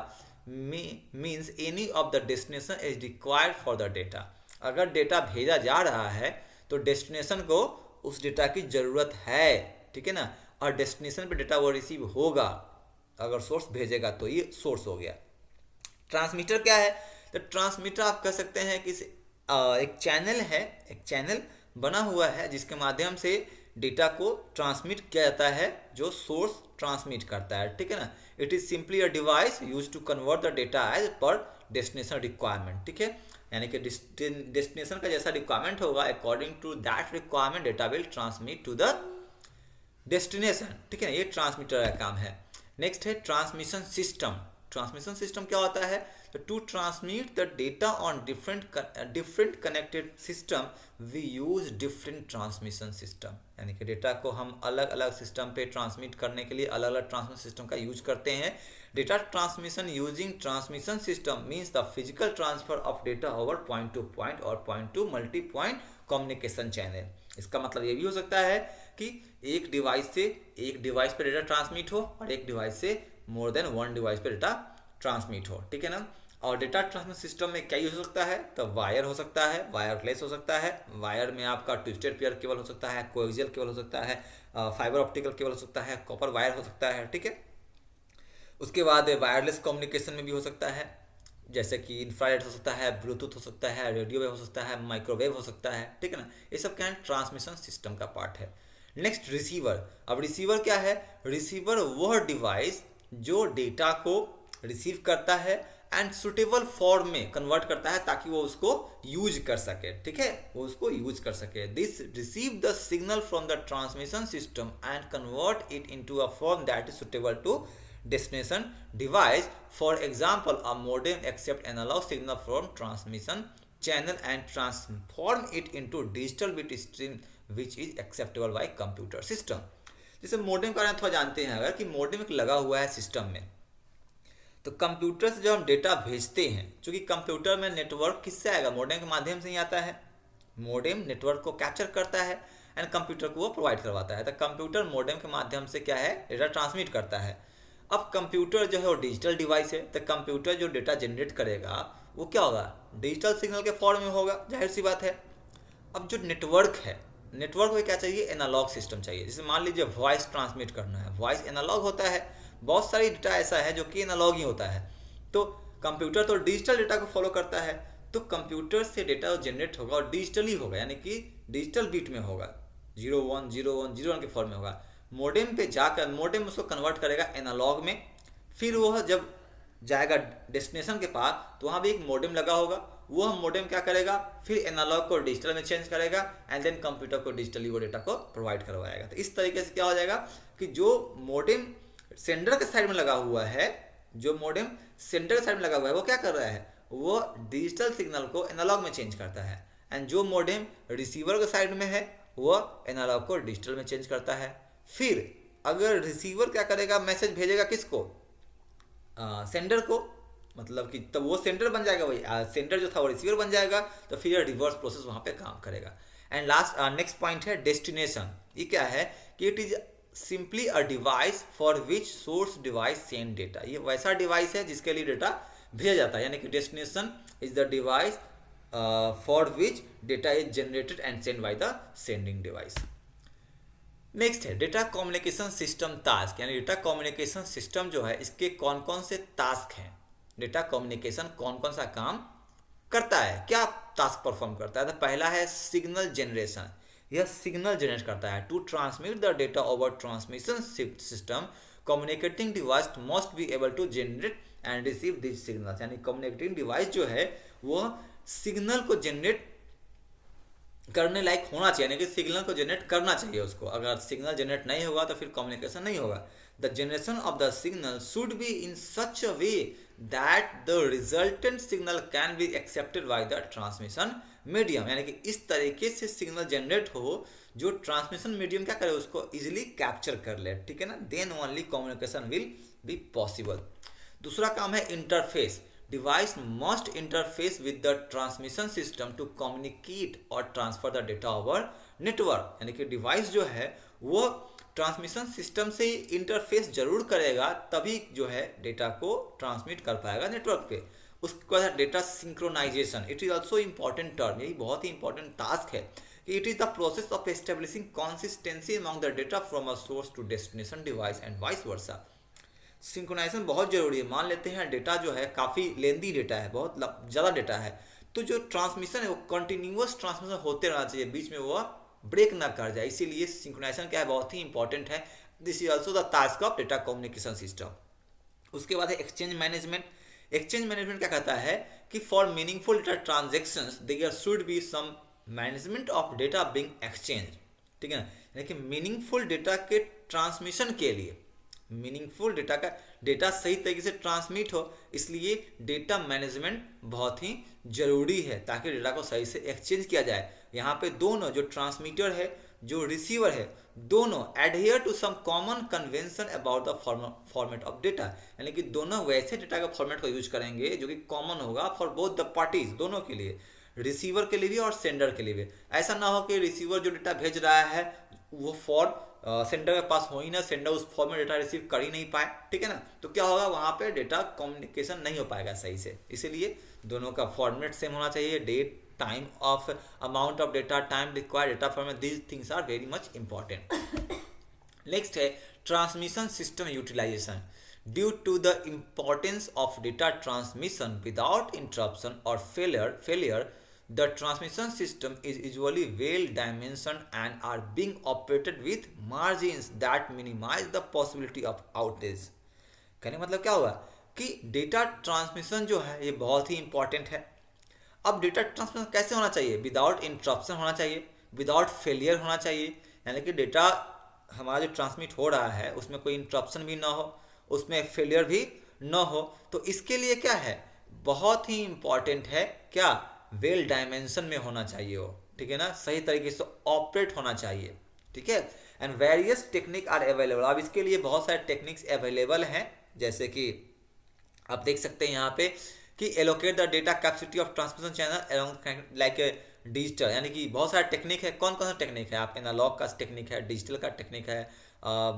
means any of the destination is required for the data. अगर डेटा भेजा जा रहा है तो डेस्टिनेशन को उस डेटा की ज़रूरत है, ठीक है ना। और डेस्टिनेशन पे डेटा वो रिसीव होगा अगर सोर्स भेजेगा, तो ये सोर्स हो गया। ट्रांसमीटर क्या है, तो ट्रांसमीटर आप कह सकते हैं कि एक चैनल है, एक चैनल बना हुआ है जिसके माध्यम से डेटा को ट्रांसमिट किया जाता है, जो सोर्स ट्रांसमिट करता है, ठीक है ना। It is simply a device use to convert the data as per destination requirement, ठीक है। यानी कि डेस्टिनेशन का जैसा रिक्वायरमेंट होगा, according to that requirement data will transmit to the destination, ठीक है ना। ये ट्रांसमीटर का काम है। नेक्स्ट है ट्रांसमिशन सिस्टम। ट्रांसमिशन सिस्टम क्या होता है, तो to transmit the data on different connected system we use different transmission system. यानी कि डेटा को हम अलग अलग सिस्टम पे ट्रांसमिट करने के लिए अलग अलग ट्रांसमिशन सिस्टम का यूज करते हैं। Data transmission using transmission system means the physical transfer of data over point to point और point to multi point communication channel. इसका मतलब ये भी हो सकता है कि एक डिवाइस से एक डिवाइस पे डेटा ट्रांसमिट हो और एक डिवाइस से मोर देन वन डिवाइस पे डेटा ट्रांसमिट हो, ठीक है ना। और डेटा ट्रांसमिशन सिस्टम में क्या यूज हो सकता है, तो वायर हो सकता है, वायरलेस हो सकता है। वायर में आपका ट्विस्टेड पेयर केबल हो सकता है, कोएक्सियल केबल हो सकता है, फाइबर ऑप्टिकल केबल हो सकता है, कॉपर वायर हो सकता है, ठीक है। उसके बाद वायरलेस कम्युनिकेशन में भी हो सकता है, जैसे कि इंफ्रारेड हो सकता है, ब्लूटूथ हो सकता है, रेडियो वेव हो सकता है, माइक्रोवेव हो सकता है, ठीक है ना। ये सब क्या है, ट्रांसमिशन सिस्टम का पार्ट है। Next receiver. अब रिसीवर क्या है, रिसीवर वह डिवाइस जो डेटा को रिसीव करता है एंड सुटेबल फॉर्म में कन्वर्ट करता है ताकि वो उसको यूज कर सके, ठीक है, वो उसको यूज कर सके। This receive the signal from the transmission system and convert it into a form that is suitable to destination device. For example, a modem accept analog signal from transmission channel and transform it into digital bit stream which is acceptable by computer system. जैसे modem का थोड़ा जानते हैं अगर, कि modem एक लगा हुआ है सिस्टम में, तो कंप्यूटर से जब हम डेटा भेजते हैं, चूंकि कंप्यूटर में नेटवर्क किससे आएगा, मोडेम के माध्यम से ही आता है। मोडेम नेटवर्क को कैप्चर करता है एंड कंप्यूटर को वो प्रोवाइड करवाता है। तो कंप्यूटर मोडेम के माध्यम से क्या है, डेटा ट्रांसमिट करता है। अब कंप्यूटर जो है वो डिजिटल डिवाइस है, तो कंप्यूटर जो डेटा जनरेट करेगा वो क्या होगा, डिजिटल सिग्नल के फॉर्म में होगा, जाहिर सी बात है। अब जो नेटवर्क है, नेटवर्क में क्या चाहिए, एनालॉग सिस्टम चाहिए। जैसे मान लीजिए वॉइस ट्रांसमिट करना है, वॉइस एनालॉग होता है, बहुत सारी डेटा ऐसा है जो कि एनालॉग ही होता है। तो कंप्यूटर तो डिजिटल डेटा को फॉलो करता है, तो कंप्यूटर से डेटा जनरेट होगा और डिजिटली होगा, यानी कि डिजिटल बीट में होगा, 01 01 01 के फॉर्म में होगा। मोडेम पे जाकर मोडेम उसको कन्वर्ट करेगा एनालॉग में, फिर वह जब जाएगा डेस्टिनेशन के पास तो वहाँ भी एक मोडेम लगा होगा, वो मोडेम क्या करेगा, फिर एनालॉग को डिजिटल में चेंज करेगा एंड देन कंप्यूटर को डिजिटली वो डेटा को प्रोवाइड करवाएगा। तो इस तरीके से क्या हो जाएगा कि जो मोडेम सेंडर के साइड में लगा हुआ है, जो मोडेम सेंडर के साइड में लगा हुआ है वो क्या कर रहा है, वो डिजिटल सिग्नल को एनालॉग में चेंज करता है, एंड जो मोडेम रिसीवर के साइड में है वो एनालॉग को डिजिटल में चेंज करता है। फिर अगर रिसीवर क्या करेगा, मैसेज भेजेगा किसको, सेंडर को, मतलब कि तब वो सेंडर बन जाएगा, वही सेंडर जो था वो रिसीवर बन जाएगा, तो फिर रिवर्स प्रोसेस वहाँ पे काम करेगा। एंड लास्ट नेक्स्ट पॉइंट है डेस्टिनेशन। ये क्या है कि it is simply a device for which source device send data. ये वैसा डिवाइस है जिसके लिए डेटा भेजा जाता है, यानी कि destination is the device for which data is generated and send by the sending device. Next है डेटा कम्युनिकेशन सिस्टम टास्क, यानी डेटा कम्युनिकेशन सिस्टम जो है इसके कौन कौन से टास्क हैं, डेटा कम्युनिकेशन कौन कौन सा काम करता है, क्या टास्क परफॉर्म करता है। तो पहला है सिग्नल जनरेशन, यह सिग्नल जनरेट करता है to transmit the data over transmission system. Communicating device must be able to generate and receive this signals, यानी कम्युनिकेटिंग डिवाइस जो है वह सिग्नल को जनरेट करने लायक होना चाहिए, यानी कि सिग्नल को जनरेट करना चाहिए उसको। अगर सिग्नल जनरेट नहीं होगा तो फिर कम्युनिकेशन नहीं होगा। The generation of the signal should be in such a way that the resultant signal can be accepted by the transmission medium, यानी कि इस तरीके से सिग्नल जनरेट हो जो ट्रांसमिशन मीडियम क्या करे, उसको इजिली कैप्चर कर ले, ठीक है ना। Then only communication will be possible. दूसरा काम है interface. Device must interface with the transmission system to communicate or transfer the data over network, यानी कि डिवाइस जो है वो ट्रांसमिशन सिस्टम से इंटरफेस जरूर करेगा, तभी जो है डेटा को ट्रांसमिट कर पाएगा नेटवर्क पे। उसके बाद data synchronization, it is also important term, यही बहुत ही इंपॉर्टेंट टास्क है कि it is the process of establishing consistency among the data from a source to destination device and vice versa. Synchronization बहुत जरूरी है। मान लेते हैं डेटा जो है काफ़ी लेंदी डेटा है, बहुत ज़्यादा डेटा है, तो जो ट्रांसमिशन है वो कंटिन्यूअस ट्रांसमिशन होते रहना चाहिए, बीच में वो ब्रेक ना कर जाए, इसीलिए सिंक्रोनाइजेशन क्या है, बहुत ही इंपॉर्टेंट है। This is also the task of data communication system. उसके बाद है एक्सचेंज मैनेजमेंट। एक्सचेंज मैनेजमेंट क्या कहता है कि for meaningful data transactions there should be some management of data being exchange, ठीक है ना। यानी कि मीनिंगफुल डेटा के ट्रांसमिशन के लिए, मीनिंगफुल डेटा का डेटा सही तरीके से ट्रांसमिट हो, इसलिए डेटा मैनेजमेंट बहुत ही जरूरी है ताकि डेटा को सही से एक्सचेंज किया जाए। यहाँ पे दोनों जो ट्रांसमीटर है जो रिसीवर है दोनों adhere to some common convention about the format of data, यानी कि दोनों वैसे डेटा का फॉर्मेट को यूज करेंगे जो कि कॉमन होगा फॉर बोथ द पार्टीज, दोनों के लिए, रिसीवर के लिए भी और सेंडर के लिए भी। ऐसा ना हो कि रिसीवर जो डेटा भेज रहा है वो फॉर सेंडर के पास हो ही ना, सेंडर उस फॉर्म में डेटा रिसीव कर ही नहीं पाए, ठीक है ना, तो क्या होगा, वहाँ पे डेटा कम्युनिकेशन नहीं हो पाएगा सही से। इसीलिए दोनों का फॉर्मेट सेम होना चाहिए, date, time of, amount of data, time required, data format, these things are very much important. Next है transmission system utilization. Due to the importance of data transmission without interruption और failure the transmission system is usually well dimensioned and are being operated with margins that minimize the possibility of outage। कहने मतलब क्या होगा कि data transmission जो है ये बहुत ही इंपॉर्टेंट है। अब डेटा ट्रांसमिशन कैसे होना चाहिए, विदाउट इंटरप्शन होना चाहिए, विदाउट फेलियर होना चाहिए, यानी कि डेटा हमारा जो ट्रांसमिट हो रहा है उसमें कोई इंटरप्शन भी ना हो, उसमें फेलियर भी ना हो। तो इसके लिए क्या है, बहुत ही इंपॉर्टेंट है क्या, वेल डायमेंशन में होना चाहिए वो, ठीक है ना, सही तरीके से ऑपरेट होना चाहिए, ठीक है। And various technique are available. अब इसके लिए बहुत सारे टेक्निक्स अवेलेबल हैं, जैसे कि आप देख सकते हैं यहाँ पे कि allocate the data capacity of transmission channel along like digital, यानी कि बहुत सारे टेक्निक है। कौन कौन सा टेक्निक है, आप एनालॉग का टेक्निक है, डिजिटल का टेक्निक है,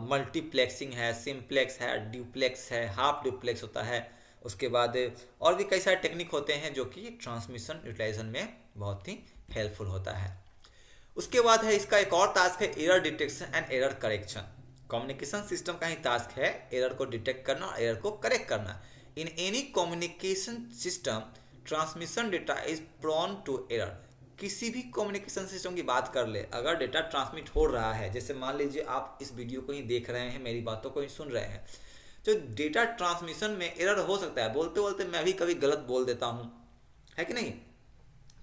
मल्टीप्लेक्सिंग है, सिम्प्लेक्स है, ड्यूप्लेक्स है, हाफ ड्यूप्लेक्स होता है, उसके बाद और भी कई सारे टेक्निक होते हैं जो कि ट्रांसमिशन यूटिलाइजेशन में बहुत ही हेल्पफुल होता है। उसके बाद है इसका एक और टास्क है error detection and error correction. Communication system का ही टास्क है एरर को डिटेक्ट करना और एरर को करेक्ट करना। In any communication system transmission data is prone to error. किसी भी कम्युनिकेशन सिस्टम की बात कर ले, अगर डेटा ट्रांसमिट हो रहा है, जैसे मान लीजिए आप इस वीडियो को ही देख रहे हैं, मेरी बातों को ही सुन रहे हैं, तो डेटा ट्रांसमिशन में एरर हो सकता है, बोलते बोलते मैं भी कभी गलत बोल देता हूं, है कि नहीं।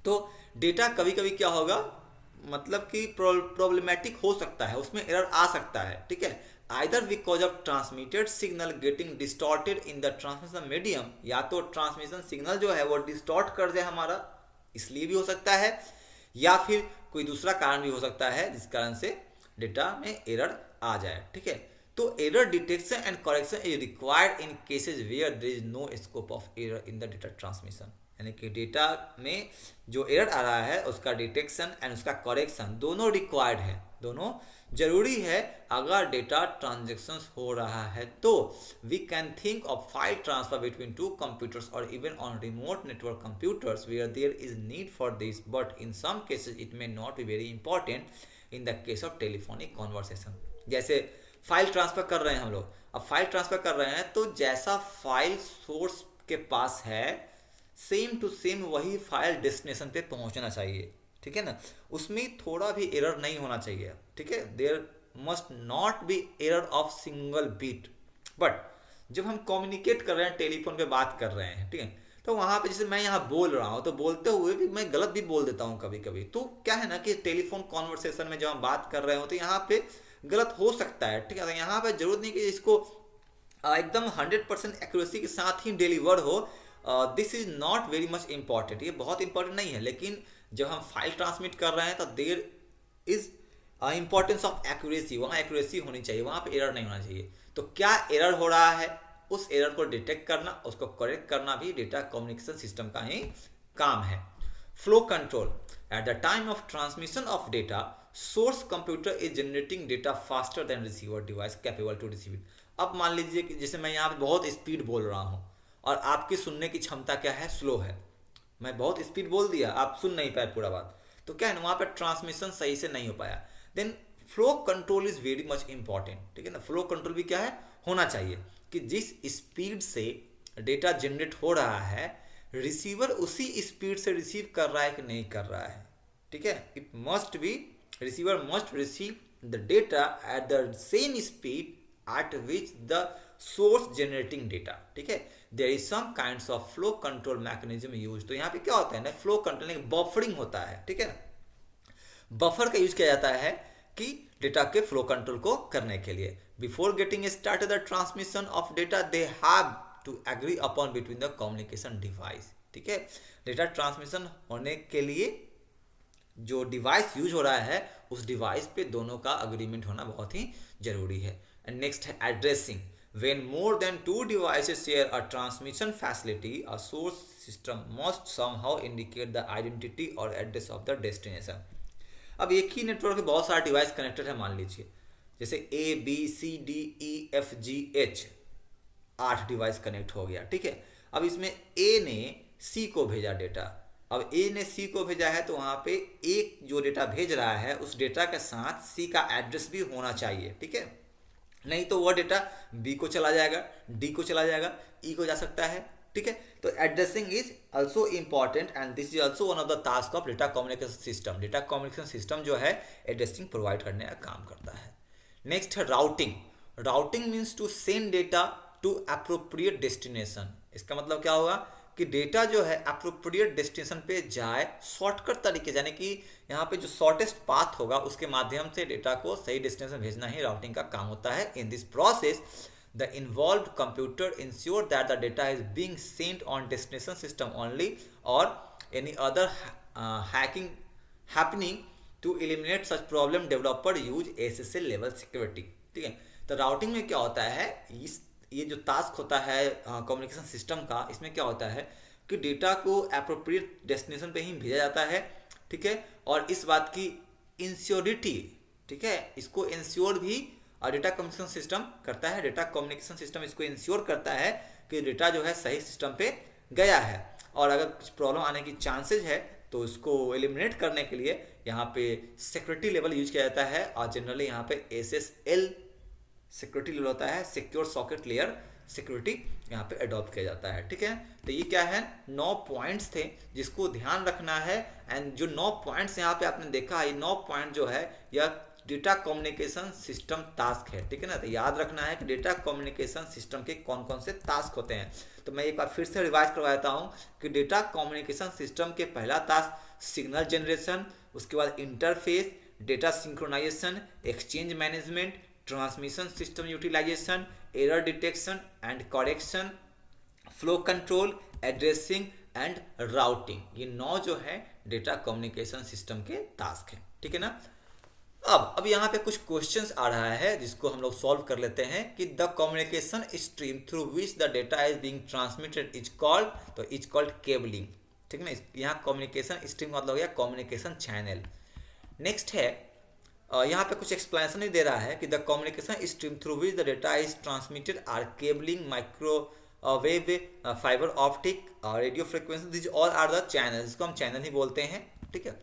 तो डेटा कभी कभी क्या होगा, मतलब कि प्रॉब्लमेटिक हो सकता है, उसमें एरर आ सकता है, ठीक है। Either because of transmitted signal getting distorted in the transmission medium, या तो ट्रांसमिशन सिग्नल जो है वो डिस्टॉर्ट कर जाए हमारा, इसलिए भी हो सकता है, या फिर कोई दूसरा कारण भी हो सकता है जिस कारण से डेटा में एरर आ जाए, ठीक है। तो error detection and correction is required in cases where there is no scope of error in the data transmission. यानी कि डेटा में जो एरर आ रहा है उसका डिटेक्शन एंड उसका करेक्शन दोनों रिक्वायर्ड है, दोनों जरूरी है। अगर डेटा ट्रांजेक्शन हो रहा है तो we can think of file transfer between two computers और even on remote network computers where there is need for this, but in some cases it may not be very important in the case of telephonic conversation. जैसे file transfer कर रहे हैं हम लोग, अब file transfer कर रहे हैं तो जैसा फाइल सोर्स के पास है सेम टू सेम वही फाइल डेस्टिनेशन पे पहुंचना चाहिए, ठीक है ना, उसमें थोड़ा भी एरर नहीं होना चाहिए, ठीक है। There must not be error of single bit. But जब हम कम्युनिकेट कर रहे हैं, टेलीफोन पे बात कर रहे हैं, ठीक है, तो वहाँ पे जैसे मैं यहाँ बोल रहा हूँ तो बोलते हुए भी मैं गलत भी बोल देता हूँ कभी कभी। तो क्या है ना कि टेलीफोन कॉन्वर्सेशन में जब हम बात कर रहे हो तो यहाँ पे गलत हो सकता है, ठीक है। तो यहाँ पे जरूरत नहीं कि इसको एकदम 100% एक्यूरेसी के साथ ही डिलीवर हो। This is not very much important, ये बहुत इंपॉर्टेंट नहीं है। लेकिन जब हम फाइल ट्रांसमिट कर रहे हैं तो there is importance of accuracy, वहाँ एक्यूरेसी होनी चाहिए, वहाँ पे एरर नहीं होना चाहिए। तो क्या एरर हो रहा है उस एरर को डिटेक्ट करना, उसको करेक्ट करना भी डेटा कम्युनिकेशन सिस्टम का ही काम है। Flow control at the time of transmission of data source computer is generating data faster than receiver device capable to receive it. अब मान लीजिए कि जैसे मैं यहाँ पे बहुत स्पीड बोल रहा हूँ और आपकी सुनने की क्षमता क्या है, स्लो है। मैं बहुत स्पीड बोल दिया, आप सुन नहीं पाए पूरा बात, तो क्या है ना, वहाँ पे ट्रांसमिशन सही से नहीं हो पाया। Then flow control is very much important, ठीक है ना। फ्लो कंट्रोल भी क्या है, होना चाहिए कि जिस स्पीड से डेटा जनरेट हो रहा है रिसीवर उसी स्पीड से रिसीव कर रहा है कि नहीं कर रहा है, ठीक है। It must be, receiver must receive the data at the same speed at which the source generating data, ठीक है। there is some kinds of flow control mechanism used। तो यहाँ पे क्या होता है ना, फ्लो कंट्रोल बफरिंग होता है, ठीक है। बफर का यूज किया जाता है कि डेटा के फ्लो कंट्रोल को करने के लिए। Before getting started the transmission of data they have to agree upon between the communication device, ठीक है। डेटा ट्रांसमिशन होने के लिए जो डिवाइस यूज हो रहा है उस डिवाइस पे दोनों का अग्रीमेंट होना बहुत ही जरूरी है। And next है addressing. When more than two devices share a transmission facility, a source system must somehow indicate the identity or address of the destination। अब एक ही नेटवर्क में बहुत सारे डिवाइस कनेक्टेड है, मान लीजिए जैसे ABCDEFGH 8 डिवाइस कनेक्ट हो गया, ठीक है। अब इसमें A ने C को भेजा डेटा, अब A ने C को भेजा है तो वहाँ पे एक जो डेटा भेज रहा है उस डेटा के साथ C का एड्रेस भी होना चाहिए, ठीक है। नहीं तो वह डेटा बी को चला जाएगा, डी को चला जाएगा, ई को जा सकता है, ठीक है। तो addressing is also important and this is also one of the task of data communication system. Data communication system जो है एड्रेसिंग प्रोवाइड करने का काम करता है। नेक्स्ट है routing. Routing means to send data to appropriate destination. इसका मतलब क्या होगा कि डेटा जो है अप्रोप्रिएट डेस्टिनेशन पे जाए शॉर्टकट तरीके, यानी कि यहाँ पे जो शॉर्टेस्ट पाथ होगा उसके माध्यम से डेटा को सही डेस्टिनेशन भेजना ही राउटिंग का काम होता है। In this process the involved computer ensure that the data is being sent on destination system only और any other hacking happening to eliminate such problem developer use SSL level security, ठीक है। तो routing में क्या होता है, ये जो टास्क होता है कम्युनिकेशन सिस्टम का, इसमें क्या होता है कि डेटा को एप्रोप्रिएट डेस्टिनेशन पे ही भेजा जाता है, ठीक है। और इस बात की इंश्योरिटी, ठीक है, इसको इंश्योर भी डेटा कम्युनिकेशन सिस्टम करता है। डेटा कम्युनिकेशन सिस्टम इसको इंश्योर करता है कि डेटा जो है सही सिस्टम पे गया है, और अगर कुछ प्रॉब्लम आने की चांसेज है तो उसको एलिमिनेट करने के लिए यहाँ पे सिक्योरिटी लेवल यूज किया जाता है। और जनरली यहाँ पे SSL सिक्योरिटी लेवल होता है, सिक्योर सॉकेट लेयर सिक्योरिटी यहाँ पे अडॉप्ट किया जाता है, ठीक है। तो ये क्या है, 9 पॉइंट्स थे जिसको ध्यान रखना है। एंड जो 9 पॉइंट्स यहाँ पे आपने देखा है, 9 पॉइंट जो है यह डेटा कम्युनिकेशन सिस्टम टास्क है, ठीक है ना। तो याद रखना है कि डेटा कम्युनिकेशन सिस्टम के कौन कौन से टास्क होते हैं। तो मैं एक बार फिर से रिवाइज करवा देता हूँ कि डेटा कम्युनिकेशन सिस्टम के पहला टास्क सिग्नल जनरेशन, उसके बाद interface, data synchronization, exchange management, transmission system utilization, error detection and correction, flow control, addressing and routing. ये 9 जो है डेटा कम्युनिकेशन सिस्टम के टास्क हैं, ठीक है ना। अब यहाँ पे कुछ क्वेश्चंस आ रहा है जिसको हम लोग सॉल्व कर लेते हैं कि the communication stream through which the data is being transmitted is called, तो इज कॉल्ड केबलिंग। ठीक है ना, यहाँ कम्युनिकेशन स्ट्रीम मतलब हो गया कम्युनिकेशन चैनल। नेक्स्ट है यहाँ पे कुछ एक्सप्लेनेशन ही दे रहा है कि the communication stream through which the data is transmitted are cabling, microwave, fibre optic, radio frequency, this all are the channel, जिसको हम चैनल ही बोलते हैं। ठीक है,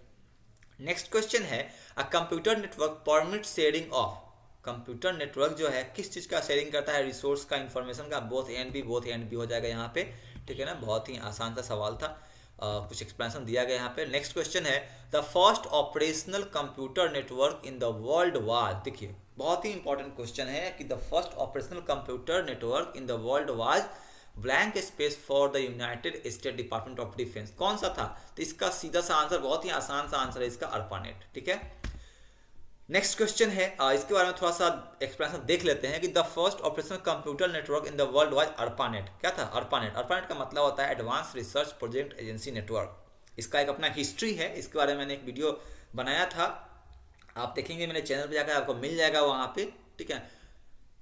नेक्स्ट क्वेश्चन है a computer network permit sharing of, computer network जो है किस चीज़ का शेयरिंग करता है, रिसोर्स का, इंफॉर्मेशन का, both A and B, both A and B हो जाएगा यहाँ पे। ठीक है ना, बहुत ही आसान सा सवाल था, कुछ एक्सप्लेनेशन दिया गया यहाँ पे। नेक्स्ट क्वेश्चन है the first operational computer network in the world was, देखिए बहुत ही इंपॉर्टेंट क्वेश्चन है कि the first operational computer network in the world was blank space for the United state department of defence, कौन सा था? तो इसका सीधा सा आंसर, बहुत ही आसान सा आंसर है इसका, ARPANET। ठीक है, नेक्स्ट क्वेश्चन है इसके बारे में थोड़ा सा एक्सप्लेनेशन देख लेते हैं कि the first operational computer network in the world was ARPANET। क्या था ARPANET का मतलब होता है advance research project agency network. इसका एक अपना हिस्ट्री है, इसके बारे में मैंने एक वीडियो बनाया था, आप देखेंगे मेरे चैनल पर जाकर आपको मिल जाएगा वहाँ पे। ठीक है,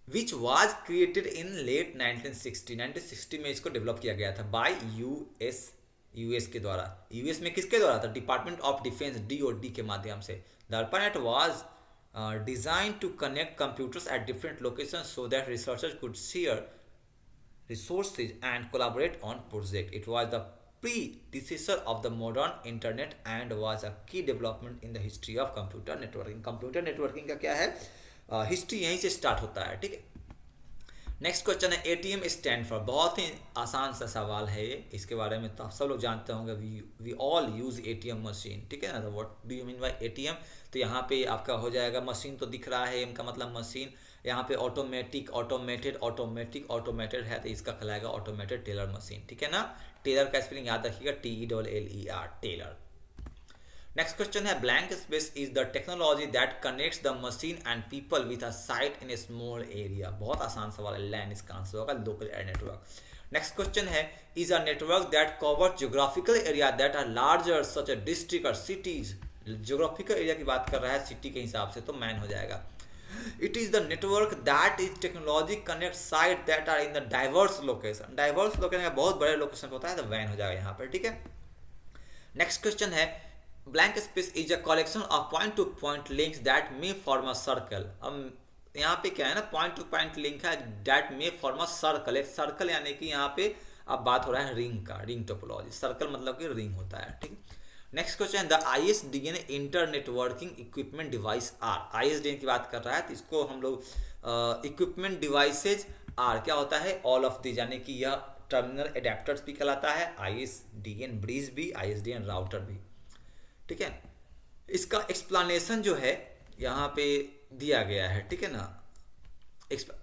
which was created in late 1960 में इसको डेवलप किया गया था बाय यूएस के द्वारा। यूएस में किसके द्वारा था? डिपार्टमेंट ऑफ डिफेंस, DOD के माध्यम से। The ARPANET was design to connect computers at different location so that researchers could share resources and collaborate on project. It was the predecessor of the modern internet and was a key development in the history of computer networking. Computer networking का क्या है, history यहीं से start होता है। ठीक है, next question है ATM स्टैंड फॉर, बहुत ही आसान सा सवाल है ये, इसके बारे में तो आप सब लोग जानते होंगे, we all use ATM machine. ठीक है ना, तो what do you mean by ATM? तो यहाँ पे आपका हो जाएगा, मशीन तो दिख रहा है, इनका मतलब मशीन, यहाँ पे ऑटोमेटिक, ऑटोमेटेड है, तो इसका कहलाएगा ऑटोमेटेड टेलर मशीन। ठीक है ना, टेलर का स्पेलिंग याद रखिएगा, TELLER, टेलर। नेक्स्ट क्वेश्चन है blank space is the technology that connects the machine and people with a site in a small area. बहुत आसान सवाल है, लैन इसका आंसर होगा, local area network. Next question है is a network that cover geographical area that are larger such a district और cities. Geographical area की बात कर रहा है, सिटी के हिसाब से तो मैन हो जाएगा। It is the network that is technology connect site that are in the diverse location. Diverse location का बहुत बड़े लोकेशन होता है, तो वैन हो जाएगा यहाँ पर। ठीक है, नेक्स्ट क्वेश्चन है blank space is a collection of point to point links that may form a circle. अब यहाँ पे क्या है ना, पॉइंट टू पॉइंट लिंक है, that may form a circle. एक सर्कल यानी कि यहाँ पे अब बात हो रहा है रिंग का, रिंग टोपोलॉजी, सर्कल मतलब कि रिंग होता है। ठीक, next question, the ISDN internetworking equipment device are. ISDN की बात कर रहा है, तो इसको हम लोग इक्विपमेंट डिवाइसेज आर क्या होता है, ऑल ऑफ दी, यानी कि यह टर्मिनल एडेप्टर्स भी कहलाता है, ISDN ब्रिज भी, ISDN राउटर भी। ठीक है, इसका एक्सप्लेनेशन जो है यहाँ पे दिया गया है। ठीक है ना,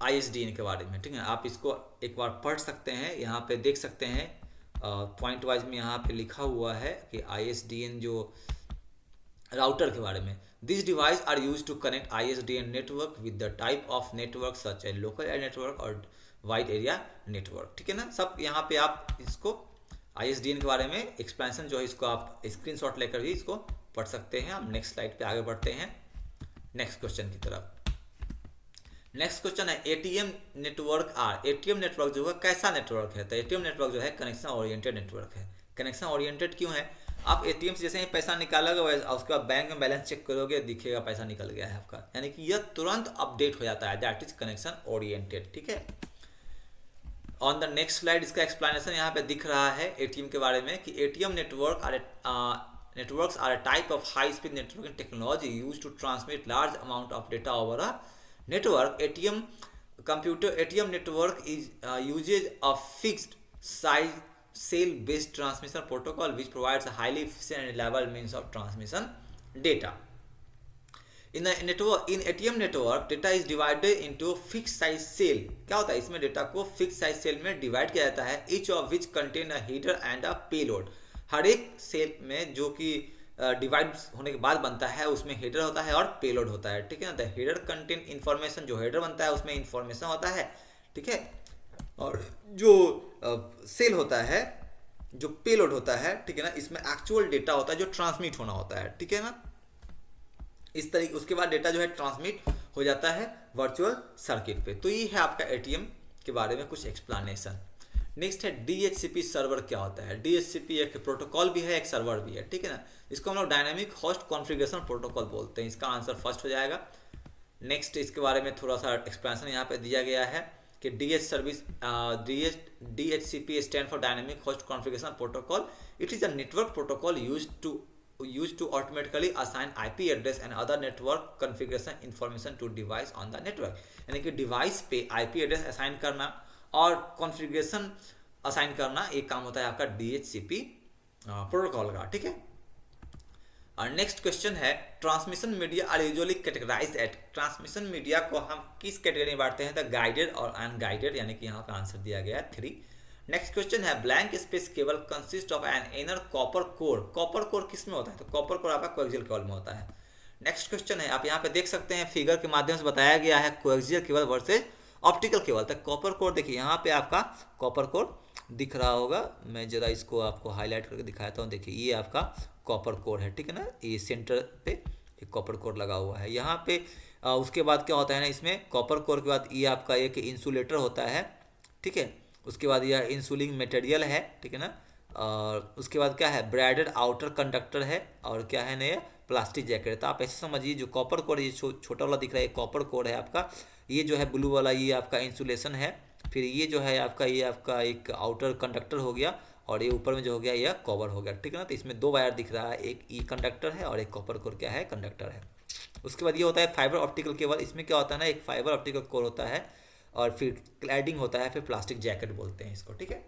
ISDN के बारे में। ठीक है, आप इसको एक बार पढ़ सकते हैं, यहाँ पे देख सकते हैं, पॉइंट वाइज में यहाँ पे लिखा हुआ है कि ISDN जो राउटर के बारे में, this device are use to connect ISDN network with the type of network such a local area network और वाइड एरिया नेटवर्क। ठीक है ना, सब यहाँ पे आप इसको ISDN के बारे में एक्सप्लेनेशन जो है इसको आप स्क्रीनशॉट लेकर भी इसको पढ़ सकते हैं। हम नेक्स्ट स्लाइड पे आगे बढ़ते हैं नेक्स्ट क्वेश्चन की तरफ। नेक्स्ट क्वेश्चन है ATM network are. ATM network जो है कैसा नेटवर्क है? तो ATM नेटवर्क जो है कनेक्शन ओरिएंटेड नेटवर्क है। कनेक्शन ओरिएंटेड क्यों है? आप ATM से जैसे ही पैसा निकालोगे उसके बाद बैंक में बैलेंस चेक करोगे, दिखेगा पैसा निकल गया है आपका, यानी कि यह तुरंत अपडेट हो जाता है, दैट इज कनेक्शन ओरिएंटेड। ठीक है, ऑन द नेक्स्ट स्लाइड इसका एक्सप्लेनेशन यहाँ पे दिख रहा है ATM के बारे में कि ATM networks are a type of high speed networking technology used to transmit large amount of data over a network. ATM network is uses a fixed size cell based transmission protocol which provides a highly efficient and reliable means of transmission data. In ATM network data is divided into fixed size cell. क्या होता है इसमें, data को fix size cell में divide किया जाता है, each of which contain a header and a payload. हर एक सेल में जो कि डिवाइड होने के बाद बनता है उसमें हेडर होता है और पेलोड होता है। ठीक है ना, द हेडर कंटेन इन्फॉर्मेशन, जो हेडर बनता है उसमें इन्फॉर्मेशन होता है। ठीक है, और जो सेल होता है, जो पेलोड होता है, ठीक है ना, इसमें एक्चुअल डेटा होता है जो ट्रांसमिट होना होता है। ठीक है ना, इस तरीके उसके बाद डेटा जो है ट्रांसमिट हो जाता है वर्चुअल सर्किट पे। तो ये है आपका एटीएम के बारे में कुछ एक्सप्लेनेशन। नेक्स्ट है डीएचसीपी सर्वर क्या होता है। डीएचसीपी एक प्रोटोकॉल भी है, एक सर्वर भी है, ठीक है ना। इसको हम लोग डायनामिक होस्ट कॉन्फ़िगरेशन प्रोटोकॉल बोलते हैं। इसका आंसर फर्स्ट हो जाएगा। नेक्स्ट इसके बारे में थोड़ा सा एक्सप्लेनेशन यहाँ पे दिया गया है कि DHCP stand for dynamic host configuration protocol. It is a network protocol used to automatically assign IP address and other network configuration information to device on the network। यानी कि डिवाइस पे IP एड्रेस असाइन करना और configuration assign करना एक काम होता है आपका DHCP प्रोटोकॉल का, ठीक है। और नेक्स्ट क्वेश्चन है transmission media are usually categorized at. Transmission media को हम किस कैटेगरी में बांटते हैं, द गाइडेड और अनगाइडेड, यानी कि यहाँ का आंसर दिया गया है 3। नेक्स्ट क्वेश्चन है blank space cable consist of an inner copper core. Copper core किस में होता है, तो कॉपर कोर आपका कोएक्सियल केबल में होता है। नेक्स्ट क्वेश्चन है, आप यहाँ पे देख सकते हैं फिगर के माध्यम से बताया गया है coaxial cable versus optical cable. तो कॉपर कोर देखिए यहाँ पे आपका कॉपर कोर दिख रहा होगा, मैं जरा इसको आपको हाईलाइट करके दिखाता हूँ। देखिए ये आपका कॉपर कोर है, ठीक है ना, ये सेंटर पे एक कॉपर कोर लगा हुआ है यहाँ पे। उसके बाद क्या होता है ना, इसमें कॉपर कोर के बाद ये आपका एक इंसुलेटर होता है, ठीक है। उसके बाद यह इंसुलिंग मटेरियल है, ठीक है ना। और उसके बाद क्या है, ब्राइडेड आउटर कंडक्टर है, और क्या है ना, प्लास्टिक जैकेट। तो आप ऐसे समझिए जो कॉपर कोर ये छोटा वाला दिख रहा है कॉपर कोर है आपका, ये जो है ब्लू वाला ये आपका इंसुलेशन है। फिर ये जो है आपका ये आपका एक आउटर कंडक्टर हो गया, और ये ऊपर में जो हो गया यह कवर हो गया, ठीक है ना। तो इसमें 2 वायर दिख रहा है, एक ई कंडक्टर है और एक कॉपर कोर क्या है, कंडक्टर है। उसके बाद ये होता है फाइबर ऑप्टिकल केबल। इसमें क्या होता है ना, एक फाइबर ऑप्टिकल कोर होता है और फिर क्लैडिंग होता है, फिर प्लास्टिक जैकेट बोलते हैं इसको, ठीक है।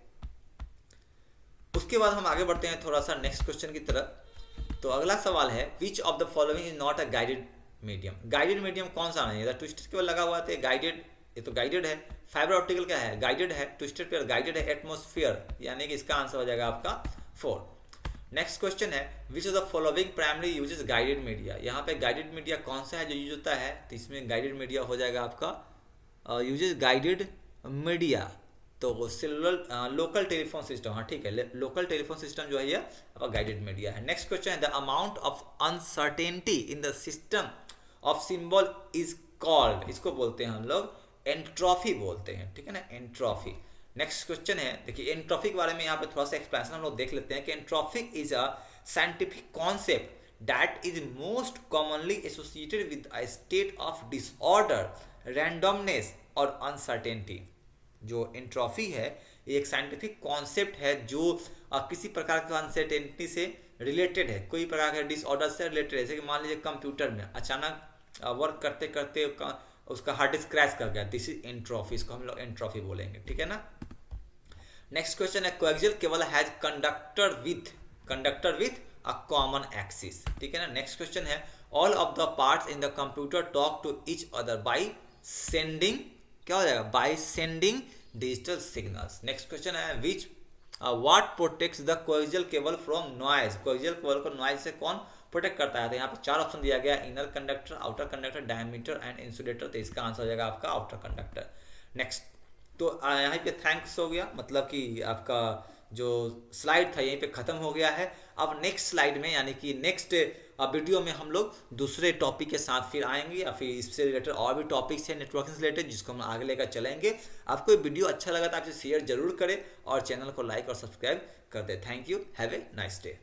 उसके बाद हम आगे बढ़ते हैं थोड़ा सा नेक्स्ट क्वेश्चन की तरफ। तो अगला सवाल है which of the following is not a guided medium. Guided medium कौन सा नहीं है, ट्विस्टेड केबल लगा हुआ है गाइडेड, ये तो गाइडेड है। फाइबर ऑप्टिकल क्या है, गाइडेड है। ट्विस्टेड पेयर गाइडेड है। एटमॉस्फेयर, यानी कि इसका आंसर हो जाएगा आपका 4। नेक्स्ट क्वेश्चन है which of the following primary uses guided media. यहाँ पे गाइडेड मीडिया कौन सा है जो यूज होता है, तो इसमें गाइडेड मीडिया हो जाएगा आपका यूजेस गाइडेड मीडिया, तो सेलुलर लोकल टेलीफोन सिस्टम, हाँ ठीक है, लोकल टेलीफोन सिस्टम जो है ये आपका गाइडेड मीडिया है। नेक्स्ट क्वेश्चन है the amount of uncertainty in the system of symbol is called. इसको बोलते हैं हम लोग एंट्रोफी बोलते हैं, ठीक है ना, एंट्रोफी। नेक्स्ट क्वेश्चन है, देखिए एंट्रोफी के बारे में यहाँ पे थोड़ा सा एक्सप्लेनेशन हम लोग देख लेते हैं कि entropic is a scientific concept that is most commonly associated with a state of disorder, randomness और अनसर्टेनिटी। जो एंट्रोफी है ये एक साइंटिफिक कॉन्सेप्ट है जो किसी प्रकार के अनसर्टेनिटी से रिलेटेड है, कोई प्रकार के डिसऑर्डर से रिलेटेड है। जैसे कि मान लीजिए कंप्यूटर में अचानक वर्क करते करते उसका हार्ड डिस्क क्रैश कर गया, दिस इज एंट्रोफी, इसको हम लोग एंट्रोफी बोलेंगे, ठीक है ना। नेक्स्ट क्वेश्चन है coaxial cable has conductor with a common axis, ठीक है ना। नेक्स्ट क्वेश्चन है all of the parts in the computer talk to each other by sending, क्या हो जाएगा, by sending digital signals. Next question है which what protects the coaxial cable from noise. Coaxial cable को noise से कौन protect करता है, तो यहाँ पे 4 ऑप्शन दिया गया, inner conductor, outer conductor, diameter and insulator. तो इसका आंसर हो जाएगा आपका आउटर कंडक्टर। नेक्स्ट, तो यहाँ पे थैंक्स हो गया, मतलब कि आपका जो स्लाइड था यहीं पे ख़त्म हो गया है। अब नेक्स्ट स्लाइड में यानी कि नेक्स्ट वीडियो में हम लोग दूसरे टॉपिक के साथ फिर आएंगे, या फिर इससे रिलेटेड और भी टॉपिक्स हैं नेटवर्किंग से रिलेटेड जिसको हम आगे लेकर चलेंगे। आपको ये वीडियो अच्छा लगा तो आप इसे शेयर जरूर करें और चैनल को लाइक और सब्सक्राइब कर दें। Thank you, have a nice day.